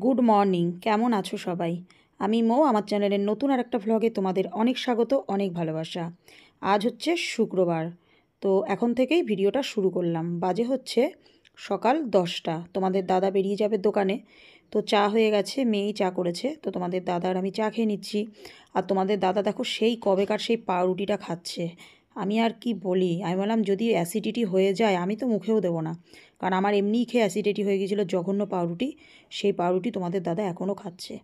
Good morning, কেমন আছো সবাই? আমি মৌ, আমার চ্যানেলের নতুন আর একটা ভ্লগে তোমাদের অনেক স্বাগত, অনেক ভালোবাসা। আজ হচ্ছে শুক্রবার, তো এখন থেকেই ভিডিওটা শুরু করলাম। বাজে হচ্ছে সকাল 10টা। তোমাদের দাদা বেরিয়ে যাবে দোকানে, তো চা হয়ে গেছে, মেয়েই চা করেছে, তো তোমাদের দাদা আর আমি চা খেয়ে নিচ্ছি। আর তোমাদের দাদা দেখো সেই কবেকার সেই পাউরুটিটা খাচ্ছে। আমি আর কি বলি, আমি বললাম যদি অ্যাসিডিটি হয়ে যায় আমি তো মুখেও দেবো না, কারণ আমার এমনিই খেয়ে অ্যাসিডিটি হয়ে গিয়েছিলো জঘন্য পাউরুটি। সেই পাউরুটি তোমাদের দাদা এখনও খাচ্ছে।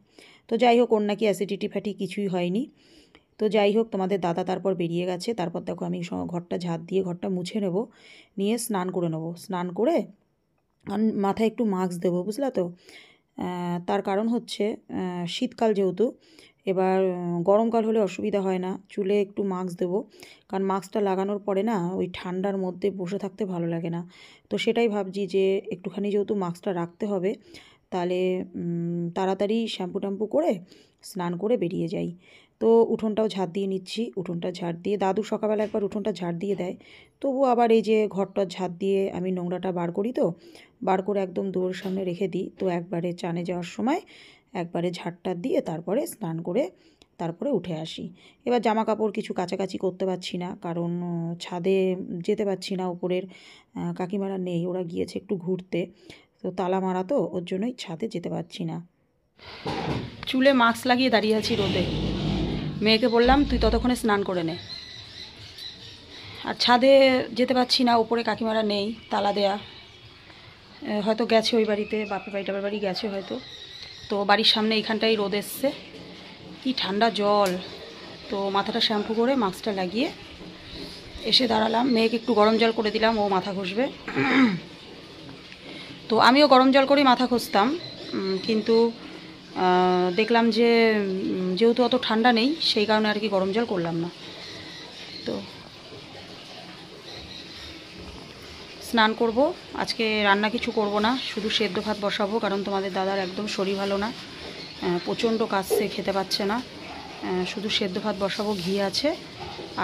তো যাই হোক, ওর নাকি অ্যাসিডিটি ফ্যাটি কিছুই হয়নি। তো যাই হোক, তোমাদের দাদা তারপর বেরিয়ে গেছে। তারপর দেখো আমি ঘরটা ঝাঁট দিয়ে ঘরটা মুছে নেব, নিয়ে স্নান করে নেবো। স্নান করে মাথায় একটু মাস্ক দেবো, বুঝলা তো। তার কারণ হচ্ছে শীতকাল যেহেতু, এবার গরমকাল হলে অসুবিধা হয় না, চুলে একটু মাস্ক দেবো। কারণ মাস্কটা লাগানোর পরে না ওই ঠান্ডার মধ্যে বসে থাকতে ভালো লাগে না। তো সেটাই ভাবছি যে একটুখানি যেহেতু মাস্কটা রাখতে হবে, তাহলে তাড়াতাড়ি শ্যাম্পু ট্যাম্পু করে স্নান করে বেরিয়ে যাই। তো উঠোনটাও ঝাড় দিয়ে নিচ্ছি। উঠোনটা ঝাড় দিয়ে দাদু সকালবেলা একবার উঠোনটা ঝাড় দিয়ে দেয়, তবু আবার এই যে ঘরটা ঝাড় দিয়ে আমি নোংরাটা বার করি, তো বার করে একদম দুয়ারের সামনে রেখে দিই। তো একবারে চানে যাওয়ার সময় একবারে ঝাড়টা দিয়ে তারপরে স্নান করে তারপরে উঠে আসি। এবার জামা কাপড় কিছু কাচাকাচি করতে পারছি না, কারণ ছাদে যেতে পারছি না, উপরের কাকিমারা নেই, ওরা গিয়েছে একটু ঘুরতে, তো তালা মারা, তো ওর জন্যই ছাদে যেতে পারছি না। চুলে মাস্ক লাগিয়ে দাঁড়িয়ে আছি রোদে। মেয়েকে বললাম তুই ততক্ষণে স্নান করে নে। আর ছাদে যেতে পারছি না, উপরে কাকিমারা নেই, তালা দেয়া, হয়তো গেছে ওই বাড়িতে, বাপের বাড়ি টাপের বাড়ি গেছে হয়তো। তো বাড়ির সামনে এইখানটাই রোদ এসছে, কি ঠান্ডা জল। তো মাথাটা শ্যাম্পু করে মাস্কটা লাগিয়ে এসে দাঁড়ালাম। মেয়েকে একটু গরম জল করে দিলাম, ও মাথা ঘষবে। তো আমিও গরম জল করেই মাথা ঘষতাম, কিন্তু দেখলাম যে যেহেতু অত ঠান্ডা নেই, সেই কারণে আর কি গরম জল করলাম না। তো স্নান করব। আজকে রান্না কিছু করব না, শুধু সেদ্ধ ভাত বসাবো, কারণ তোমাদের দাদার একদম শরীর ভালো না, প্রচণ্ড কাশছে, খেতে পাচ্ছে না। শুধু সেদ্ধ ভাত বসাবো, ঘি আছে।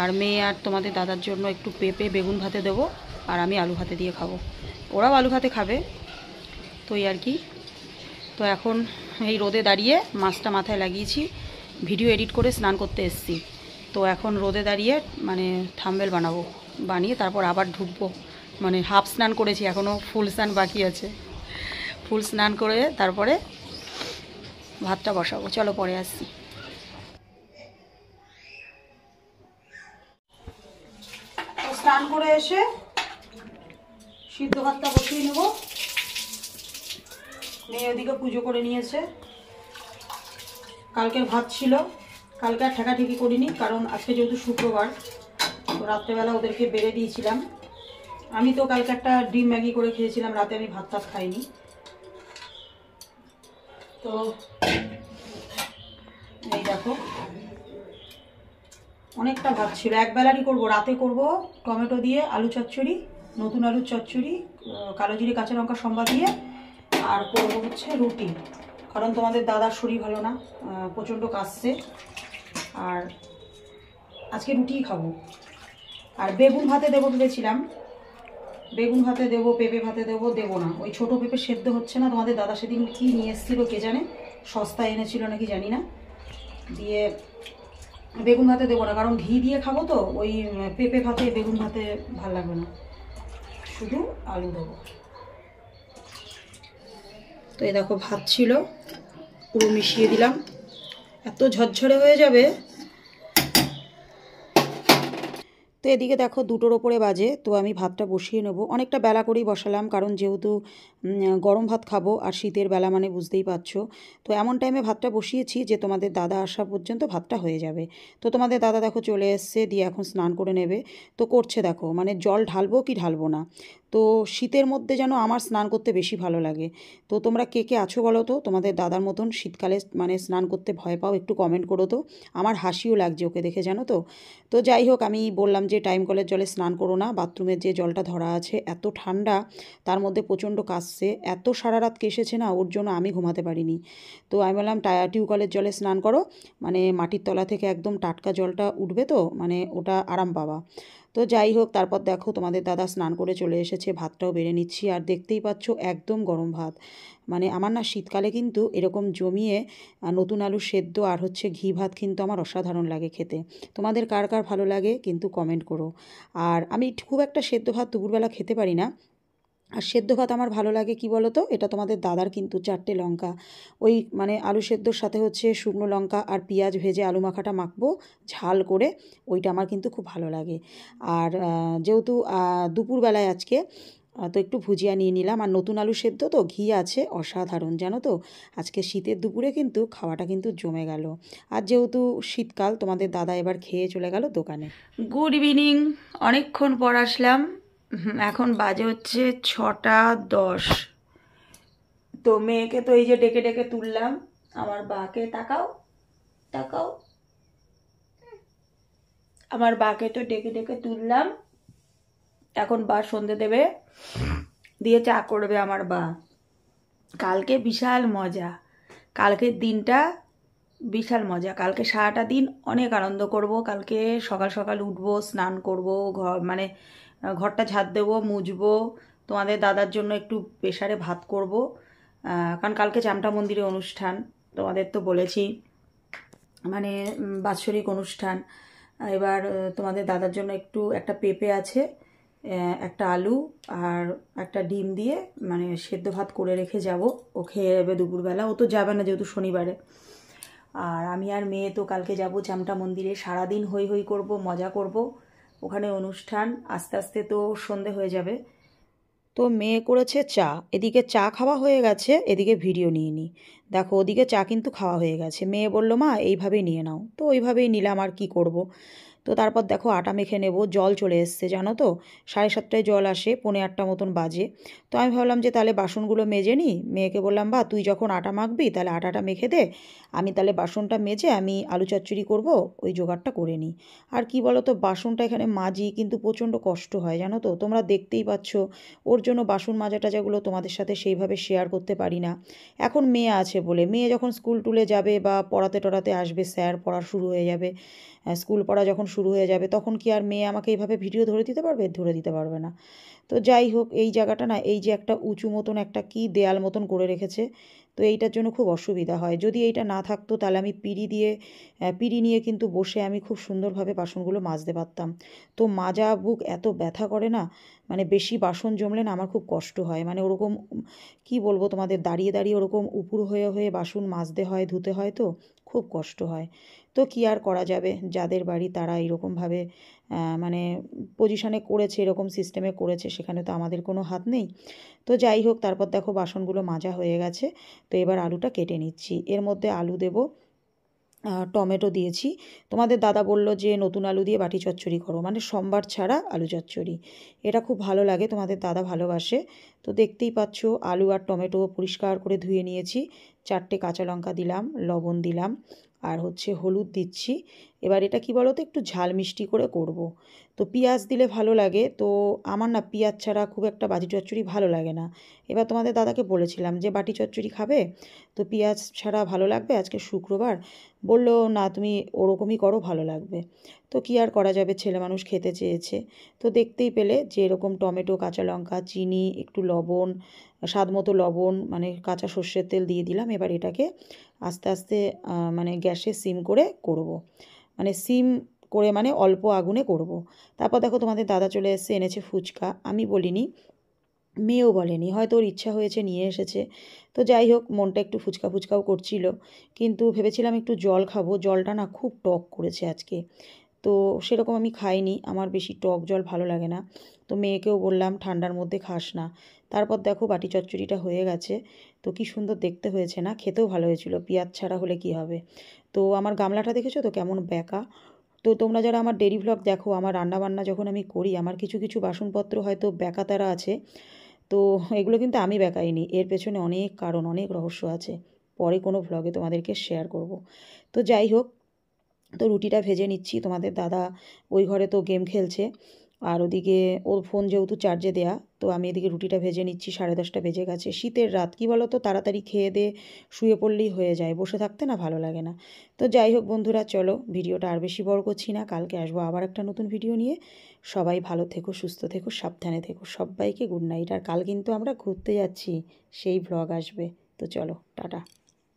আর মেয়ে আর তোমাদের দাদার জন্য একটু পেঁপে বেগুন ভাতে দেবো, আর আমি আলু ভাতে দিয়ে খাবো। ওরাও আলু ভাতে খাবে, তো এই আর কি। তো এখন এই রোদে দাঁড়িয়ে মাছটা মাথায় লাগিয়েছি, ভিডিও এডিট করে স্নান করতে এসেছি। তো এখন রোদে দাঁড়িয়ে মানে থাম্বনেল বানাবো, বানিয়ে তারপর আবার ঢুকবো। মানে হাফ স্নান করেছি, এখনও ফুল স্নান বাকি আছে। ফুল স্নান করে তারপরে ভাতটা বসাবো। চলো পরে আসছি। স্নান করে এসে সিদ্ধ ভাতটা বসিয়ে নেব। মেয়ে ওদিকে পুজো করে নিয়েছে। কালকের ভাত ছিল, কালকে আর ঠেকাঠেকি করিনি, কারণ আজকে যেহেতু শুক্রবার, তো রাত্রেবেলা ওদেরকে বেড়ে দিয়েছিলাম। আমি তো কালকে একটা ডিম ম্যাগি করে খেয়েছিলাম, রাতে আমি ভাত টাত খাইনি। তো এই দেখো অনেকটা ভাত ছিল, একবেলারই করবো। রাতে করব টমেটো দিয়ে আলু চচ্চড়ি, নতুন আলুর চচ্চড়ি, কালো জিরে কাঁচা লঙ্কা সম্বা দিয়ে, আর করবো হচ্ছে রুটি। কারণ তোমাদের দাদার শরীর ভালো না, প্রচণ্ড কাশছে, আর আজকে রুটিই খাবো। আর বেগুন ভাতে দেবো ভেবেছিলাম, বেগুন ভাতে দেবো, পেঁপে ভাতে দেবো, দেবো না। ওই ছোটো পেঁপে সেদ্ধ হচ্ছে না, তোমাদের দাদা সেদিন কি নিয়ে এসেছিলো কে জানে, সস্তায় এনেছিল নাকি জানি না, দিয়ে বেগুন ভাতে দেবো না, কারণ ঘি দিয়ে খাবো, তো ওই পেঁপে ভাতে বেগুন ভাতে ভাল লাগবে না, শুধু আলু দেবো। তো এই দেখো ভাত ছিল, পুরো মিশিয়ে দিলাম, এত ঝরঝরে হয়ে যাবে। তো এদিকে দেখো 2টোর ওপরে বাজে, তো আমি ভাতটা বসিয়ে নেবো। অনেকটা বেলা করেই বসালাম, কারণ যেহেতু গরম ভাত খাবো, আর শীতের বেলা মানে বুঝতেই পারছো। তো এমন টাইমে ভাতটা বসিয়েছি যে তোমাদের দাদা আসা পর্যন্ত ভাতটা হয়ে যাবে। তো তোমাদের দাদা দেখো চলে এসছে, দিয়ে এখন স্নান করে নেবে। তো করছে দেখো, মানে জল ঢালবো কি ঢালবো না। তো শীতের মধ্যে যেন আমার স্নান করতে বেশি ভালো লাগে। তো তোমরা কে কে আছো বলো তো, তোমাদের দাদার মতন শীতকালে মানে স্নান করতে ভয় পাও, একটু কমেন্ট করো তো। আমার হাসিও লাগছে ওকে দেখে, জানো তো। তো যাই হোক, আমি বললাম যে টাইম কলের জলে স্নান করো না, বাথরুমের যে জলটা ধরা আছে এত ঠান্ডা, তার মধ্যে প্রচণ্ড কাশছে, এত সারা রাত কেসেছে না, ওর জন্য আমি ঘুমাতে পারিনি। তো আমি বললাম টিউবওয়েলের জলে স্নান করো, মানে মাটির তলা থেকে একদম টাটকা জলটা উঠবে, তো মানে ওটা আরাম পাবা। তো তো যাই হোক, তারপর দেখো তোমাদের দাদা স্নান করে চলে এসেছে, ভাতটাও বেড়ে নিচ্ছি। আর দেখতেই পাচ্ছ একদম গরম ভাত। মানে আমার না শীতকালে কিন্তু এরকম জমিয়ে নতুন আলু সেদ্ধ আর হচ্ছে ঘি ভাত কিন্তু আমার অসাধারণ লাগে খেতে। তোমাদের কার কার ভালো লাগে কিন্তু কমেন্ট করো। আর আমি খুব একটা সেদ্ধ ভাত দুপুরবেলা খেতে পারি না। আর সেদ্ধ ভাত আমার ভালো লাগে কি বলো তো, এটা তোমাদের দাদার কিন্তু 4টে লঙ্কা, ওই মানে আলু সেদ্ধর সাথে হচ্ছে শুকনো লঙ্কা আর পেঁয়াজ ভেজে আলু মাখাটা মাখবো ঝাল করে, ওইটা আমার কিন্তু খুব ভালো লাগে। আর যেহেতু দুপুরবেলায় আজকে তো একটু ভুজিয়া নিয়ে নিলাম, আর নতুন আলু সেদ্ধ তো ঘি আছে, অসাধারণ জানো তো। আজকে শীতের দুপুরে কিন্তু খাওয়াটা কিন্তু জমে গেল। আর যেহেতু শীতকাল, তোমাদের দাদা এবার খেয়ে চলে গেল দোকানে। গুড ইভিনিং, অনেকক্ষণ পর আসলাম। এখন বাজে হচ্ছে 6টা 10। তো মেয়েকে তো এই যে ডেকে ডেকে তুললাম, আমার বাকে তাকাও, তাকাও, আমার বাকে তো ডেকে ডেকে তুললাম। এখন বা সন্ধে দেবে, দিয়ে চা করবে আমার বা। কালকে বিশাল মজা, কালকের দিনটা বিশাল মজা। কালকে সারাটা দিন অনেক আনন্দ করব। কালকে সকাল সকাল উঠবো, স্নান করব, মানে ঘরটা ঝাড় দেবো, মুছবো, তোমাদের দাদার জন্য একটু প্রেসারে ভাত করব। কারণ কালকে চামটা মন্দিরে অনুষ্ঠান, তোমাদের তো বলেছি, মানে বাৎসরিক অনুষ্ঠান। এবার তোমাদের দাদার জন্য একটু একটা পেঁপে আছে, একটা আলু আর একটা ডিম দিয়ে মানে সেদ্ধ ভাত করে রেখে যাব। ও খেয়ে যাবে দুপুরবেলা, ও তো যাবে না যেহেতু শনিবারে। আর আমি আর মেয়ে তো কালকে যাব চামটা মন্দিরে, সারাদিন হই হই করব, মজা করব। ওখানে অনুষ্ঠান, আস্তে আস্তে তো সন্ধে হয়ে যাবে। তো মেয়ে করেছে চা, এদিকে চা খাওয়া হয়ে গেছে, এদিকে ভিডিও নিয়ে নিই। দেখো ওদিকে চা কিন্তু খাওয়া হয়ে গেছে, মেয়ে বলল মা এইভাবেই নিয়ে নাও, তো ওইভাবেই নিলাম, আর কি করব। তো তারপর দেখো আটা মেখে নেব, জল চলে এসছে জানো তো, 7:30টায় জল আসে, 7:45 মতন বাজে। তো আমি ভাবলাম যে তাহলে বাসনগুলো মেজে নিই। মেয়েকে বললাম বা তুই যখন আটা মাখবি তাহলে আটাটা মেখে দে, আমি তাহলে বাসনটা মেজে আমি আলু চচ্চড়ি করব, ওই জোগাড়টা করে নিই। আর কি বলো তো, বাসনটা এখানে মাজি কিন্তু প্রচণ্ড কষ্ট হয় জানো তো, তোমরা দেখতেই পাচ্ছ। ওর জন্য বাসন মাজা টাজাগুলো তোমাদের সাথে সেইভাবে শেয়ার করতে পারি না। এখন মেয়ে আছে বলে, মেয়ে যখন স্কুল টুলে যাবে বা পড়াতে টড়াতে আসবে, স্যার পড়া শুরু হয়ে যাবে, স্কুল পড়া যখন শুরু হয়ে যাবে, তখন কি আর মেয়ে আমাকে এইভাবে ভিডিও ধরে দিতে পারবে? ধরে দিতে পারবে না। তো যাই হোক, এই জায়গাটা না, এই যে একটা উঁচু মতন একটা কি দেয়াল মতন করে রেখেছে, তো এইটার জন্য খুব অসুবিধা হয়। যদি এইটা না থাকতো তাহলে আমি পিঁড়ি নিয়ে কিন্তু বসে আমি খুব সুন্দরভাবে বাসনগুলো মাজতে পারতাম। তো মাজা বুক এত ব্যথা করে না, মানে বেশি বাসন জমলে না আমার খুব কষ্ট হয়। মানে ওরকম কি বলবো তোমাদের, দাঁড়িয়ে দাঁড়িয়ে ওরকম উপুর হয়ে হয়ে বাসন মাজতে হয়, ধুতে হয়, তো খুব কষ্ট হয়। তো কি আর করা যাবে, যাদের বাড়ি তারা এরকমভাবে মানে পজিশানে করেছে, এরকম সিস্টেমে করেছে, সেখানে তো আমাদের কোনো হাত নেই। তো যাই হোক, তারপর দেখো বাসনগুলো মাজা হয়ে গেছে। তো এবার আলুটা কেটে নিচ্ছি, এর মধ্যে আলু দেবো, টমেটো দিয়েছি। তোমাদের দাদা বলল যে নতুন আলু দিয়ে বাটি চচ্চড়ি করো, মানে সোমবার ছাড়া আলু চচ্চড়ি, এটা খুব ভালো লাগে, তোমাদের দাদা ভালোবাসে। তো দেখতেই পাচ্ছ আলু আর টমেটো পরিষ্কার করে ধুয়ে নিয়েছি, 4টে কাঁচা লঙ্কা দিলাম, লবণ দিলাম, আর হচ্ছে হলুদ দিচ্ছি। এবার এটা কি বলো তো, একটু ঝাল মিষ্টি করে করব। তো পেঁয়াজ দিলে ভালো লাগে, তো আমার না পেঁয়াজ ছাড়া খুব একটা বাটি চচ্চড়ি ভালো লাগে না। এবার তোমাদের দাদাকে বলেছিলাম যে বাটি চচ্চড়ি খাবে, তো পেঁয়াজ ছাড়া ভালো লাগবে, আজকে শুক্রবার। বললো না তুমি ওরকমই করো, ভালো লাগবে। তো কী আর করা যাবে, ছেলে মানুষ খেতে চেয়েছে। তো দেখতেই পেলে যে এরকম টমেটো, কাঁচা লঙ্কা, চিনি, একটু লবণ, স্বাদ মতো লবণ, মানে কাঁচা সর্ষের তেল দিয়ে দিলাম। এবার এটাকে আস্তে আস্তে মানে গ্যাসে সিম করে করব, মানে সিম করে মানে অল্প আগুনে করব। তারপর দেখো তোমাদের দাদা চলে এসে এনেছে ফুচকা, আমি বলিনি, মেয়েও বলেনি, হয়তো ওর ইচ্ছা হয়েছে নিয়ে এসেছে। তো যাই হোক, মনটা একটু ফুচকা ফুচকাও করছিল, কিন্তু ভেবেছিলাম একটু জল খাবো, জলটা না খুব টক করেছে আজকে। তো সেরকম আমি খাইনি, আমার বেশি টক জল ভালো লাগে না। তো মেয়েকেও বললাম ঠান্ডার মধ্যে খাস না। তারপর দেখো বাটি চচ্চড়িটা হয়ে গেছে, তো কি সুন্দর দেখতে হয়েছে না, খেতেও ভালো হয়েছিল, পেঁয়াজ ছাড়া হলে কি হবে। তো আমার গামলাটা দেখেছো তো কেমন বেঁকা। তো তোমরা যারা আমার ডেইলি ভ্লগ দেখো, আমার রান্নাবান্না যখন আমি করি, আমার কিছু কিছু বাসনপত্র হয়তো বেঁকাতারা আছে। তো এগুলো কিন্তু আমি বেঁকাইনি, এর পেছনে অনেক কারণ, অনেক রহস্য আছে, পরে কোনো ভ্লগে তোমাদেরকে শেয়ার করব। তো যাই হোক, তো রুটিটা ভেজে নিচ্ছি, তোমাদের দাদা ওই ঘরে তো গেম খেলছে। আর ওদিকে ওর ফোন যেহেতু চার্জে দেয়া, তো আমি এদিকে রুটিটা ভেজে নিচ্ছি। 10:30 বেজে গেছে। শীতের রাত, কী বলো তো, তাড়াতাড়ি খেয়ে দিয়ে শুয়ে পড়লেই হয়ে যায়, বসে থাকতে না ভালো লাগে না। তো যাই হোক বন্ধুরা, চলো ভিডিওটা আর বেশি বড় করছি না, কালকে আসবো আবার একটা নতুন ভিডিও নিয়ে। সবাই ভালো থেকো, সুস্থ থেকো, সাবধানে থেকো, সবাইকে গুড নাইট। আর কাল কিন্তু আমরা ঘুরতে যাচ্ছি, সেই ভ্লগ আসবে। তো চলো, টাটা।